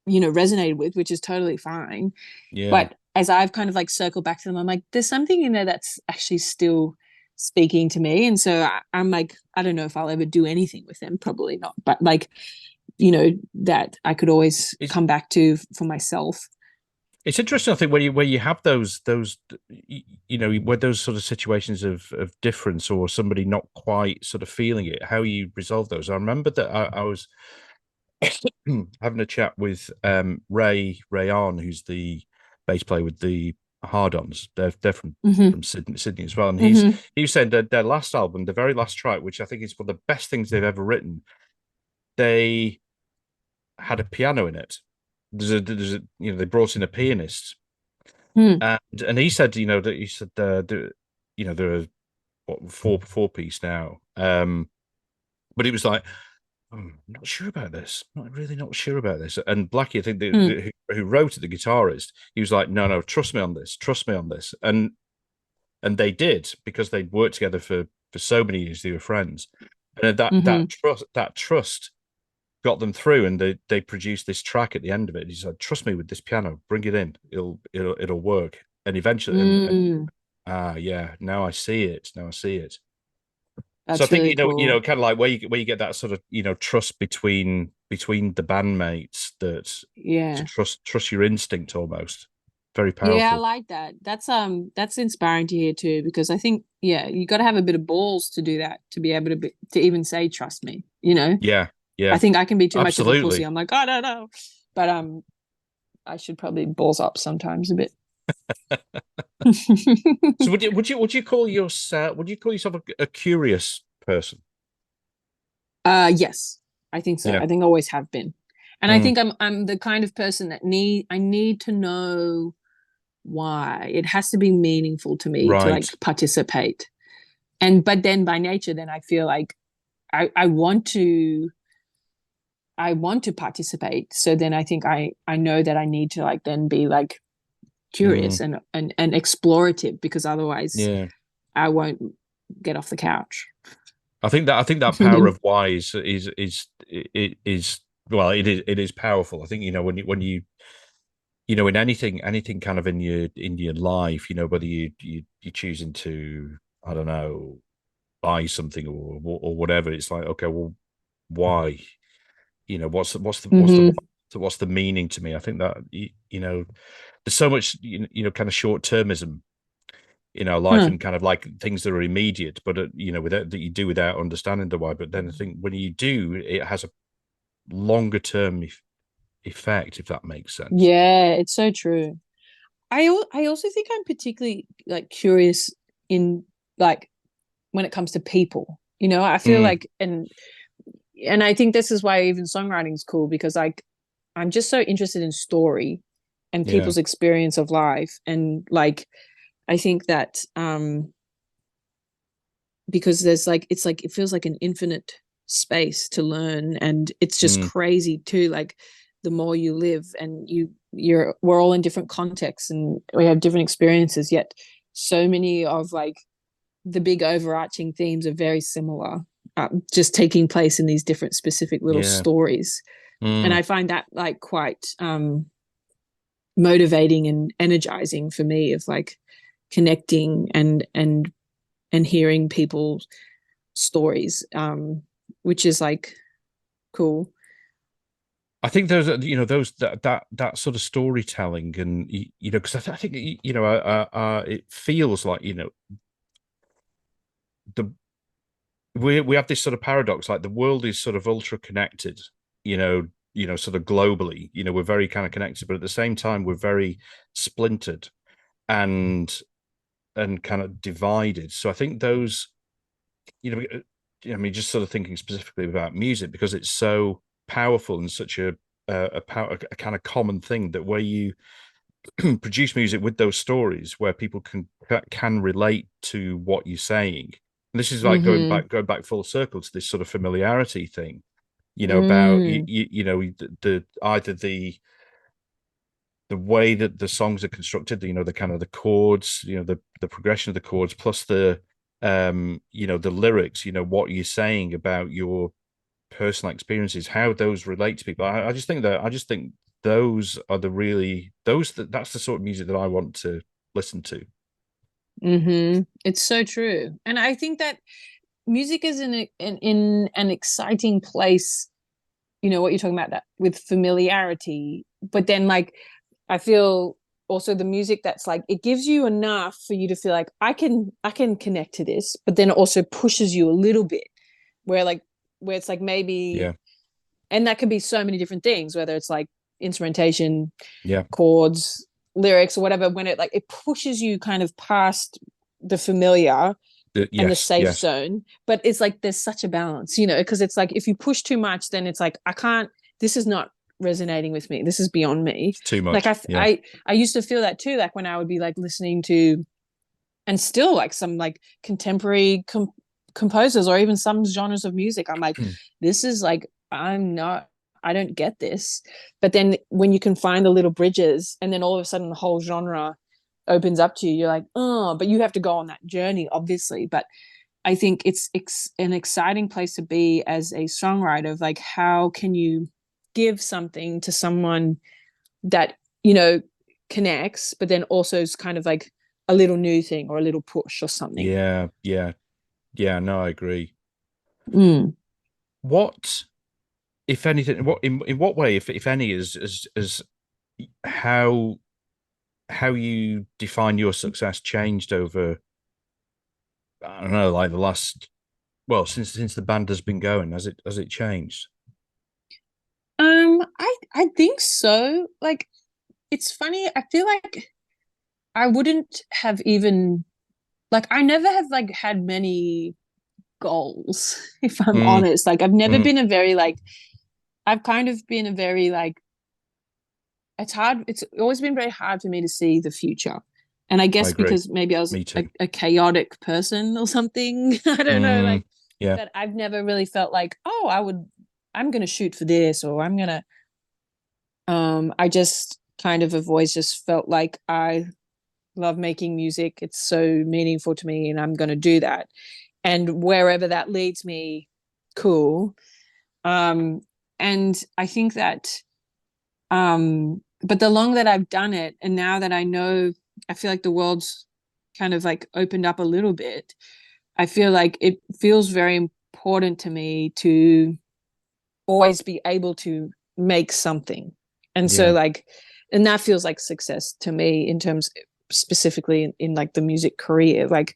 resonated with, which is totally fine. Yeah. But as I've kind of like circled back to them, I'm like, there's something in there that's actually still speaking to me. And so I'm like, I don't know if I'll ever do anything with them, probably not. But like, that I could always It's come back to for myself. It's interesting, I think, where you have those you know, where those sort of situations of difference or somebody not quite sort of feeling it, how you resolve those. I remember that I was having a chat with Ray On, who's the bass player with the Hard-Ons. They're Hmm. from Sydney as well, and Hmm. he was saying that their last album, the very last track, which I think is one of the best things they've ever written, they had a piano in it. You know, they brought in a pianist, Hmm. and he said, you know, that he said you know, there are what four piece now, but it was like, oh, I'm not sure about this. Not really not sure about this. And Blackie, I think Hmm. who wrote it, the guitarist, he was like, no, trust me on this, trust me on this, and they did because they'd worked together for so many years. They were friends, and Hmm. that trust got them through, and they produced this track at the end of it. He said, "Trust me with this piano, bring it in. It'll work." And eventually, Mm. yeah, now I see it. Now I see it. So I That's think really cool. kind of like where you get that sort of trust between the bandmates, that to Yeah. trust your instinct almost. Very Yeah, I powerful. like that. That's inspiring to hear too, because I think, yeah, you got to have a bit of balls to do that, to be able to even say trust me, you know. Yeah, I yeah, think I can be too much of a pussy. absolutely. I'm like, I don't know. But I should probably balls up sometimes a bit. So would you call yourself a curious person? Yes, I think so. Yeah. I think I always have been. And I Mm, think I'm the kind of person that I need to know why. It has to be meaningful to me to right. like participate. And but then by nature, then I feel like I want to participate. So then I think I know that I need to like then be like curious Mm, and explorative, because otherwise yeah. I won't get off the couch. I think that power of why is well, it is powerful. I think, you know, when you know, in anything kind of in your life, you know, whether you're choosing to, I don't know, buy something or whatever, it's like, okay, well, why? You know, Hmm. what's the meaning to me? I think that you know, there's so much, you know, kind of short termism in our life, Huh. and kind of like things that are immediate, but you know, without that you do without understanding the why. But then I think when you do, it has a longer term effect, if that makes sense. Yeah, it's so true. I also think I'm particularly like curious in like when it comes to people. You know, I feel Mm, like and I think this is why even songwriting is cool, because like I'm just so interested in story and yeah. people's experience of life. And like I think that because there's like it's like it feels like an infinite space to learn, and it's just Mm, crazy too, like the more you live and we're all in different contexts and we have different experiences, yet so many of like the big overarching themes are very similar, just taking place in these different specific little yeah. stories. And Mm, I find that like quite motivating and energizing for me, of like connecting and hearing people's stories, which is like cool. I think those are, you know, those that sort of storytelling, and you know, because I think, you know, it feels like, you know, the we have this sort of paradox, like the world is sort of ultra connected, you know, sort of globally, you know, we're very kind of connected, but at the same time we're very splintered and kind of divided. So I think those, you know, I mean, just sort of thinking specifically about music, because it's so powerful and such a kind of common thing, that where you produce music with those stories where people can relate to what you're saying. And this is like Mm-hmm. going back full circle to this sort of familiarity thing, you know, about Mm. you know, the either the way that the songs are constructed, you know, the kind of the chords, you know, the progression of the chords, plus the you know, the lyrics, you know, what you're saying about your personal experiences, how those relate to people. I just think those are the really that's the sort of music that I want to listen to. Mm-hmm. It's so true. And I think that music is in an exciting place, you know, what you're talking about, that with familiarity. But then like I feel also the music that's like, it gives you enough for you to feel like I can connect to this, but then it also pushes you a little bit where like where it's like maybe, Yeah. and that could be so many different things, whether it's like instrumentation, Yeah. chords, lyrics, or whatever, when it like it pushes you kind of past the familiar and the Yes. safe Yes. zone. But it's like there's such a balance, you know, because it's like if you push too much, then it's like I can't, this is not resonating with me, this is beyond me. It's too Like much. Yeah. I used to feel that too, like when I would be like listening to, and still like some like contemporary composers or even some genres of music, I'm like, this is like, I don't get this. But then when you can find the little bridges and then all of a sudden the whole genre opens up to you, you're like, oh, but you have to go on that journey, obviously. But I think it's an exciting place to be as a songwriter of like, how can you give something to someone that, you know, connects, but then also is kind of like a little new thing or a little push or something. Yeah. Yeah. Yeah. No, I agree. Mm. What, if anything, in what way, if any, is how you define your success changed over, I don't know, like the last, well, since the band has been going, has it changed? I think so. Like it's funny, I feel like I wouldn't have even, like I never have like had many goals, if I'm Mm, honest. Like I've never mm, been a very like, I've kind of been a very like, it's hard, it's always been very hard for me to see the future. And I I guess agree. because maybe I was Me too. a chaotic person or something. I don't know, Mm, like yeah. that I've never really felt like, oh, I'm gonna shoot for this, or I'm gonna I just kind of have always just felt like I love making music. It's so meaningful to me and I'm gonna do that. And wherever that leads me, cool. Um and I think that but the longer that I've done it, and now that I know, I feel like the world's kind of like opened up a little bit. I feel like it feels very important to me to always be able to make something. And so Yeah. like, and that feels like success to me in terms specifically in like the music career. Like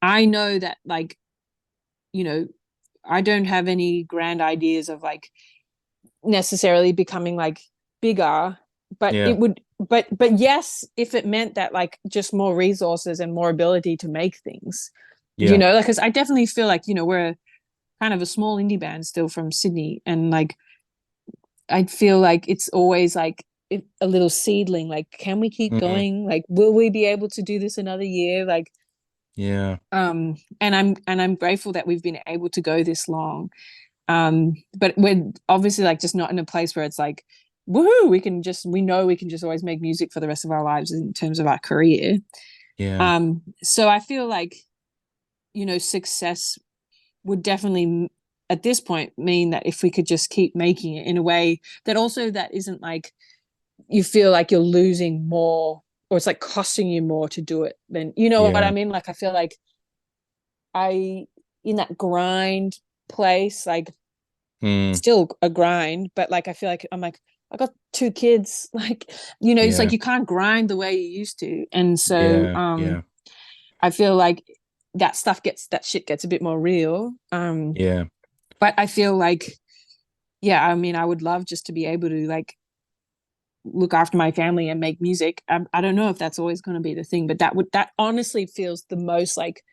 I know that like, you know, I don't have any grand ideas of like necessarily becoming like bigger, but Yeah. it would, but yes, if it meant that like just more resources and more ability to make things, you Yeah. know, like because I definitely feel like, you know, we're kind of a small indie band still from Sydney, and like I feel like it's always like a little seedling, like can we keep Mm, going, like will we be able to do this another year, like yeah. and I'm grateful that we've been able to go this long. But we're obviously like just not in a place where it's like woohoo, we know we can just always make music for the rest of our lives in terms of our career. Yeah. So I feel like, you know, success would definitely at this point mean that if we could just keep making it in a way that also that isn't like you feel like you're losing more or it's like costing you more to do it, then you know what I Yeah. mean, like I feel like I in that grind place, like Mm, still a grind, but like I feel like I'm like I got two kids, like you know, it's like yeah. you can't grind the way you used to. And so Yeah. Yeah. I feel like that shit gets a bit more real. Yeah. But I feel like, yeah, I mean, I would love just to be able to like look after my family and make music. I don't know if that's always going to be the thing, but that honestly feels the most like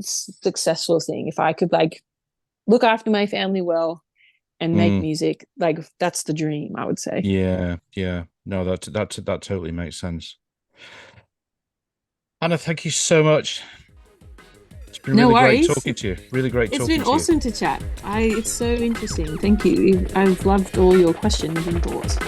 successful thing. If I could like look after my family well and make Mm, music, like that's the dream, I would say. yeah. Yeah. No, that totally makes sense. Anna, thank you so much. It's been No really great worries. talking to you. Really great It's talking been to you. awesome to chat. It's so interesting. Thank you. I've loved all your questions and thoughts.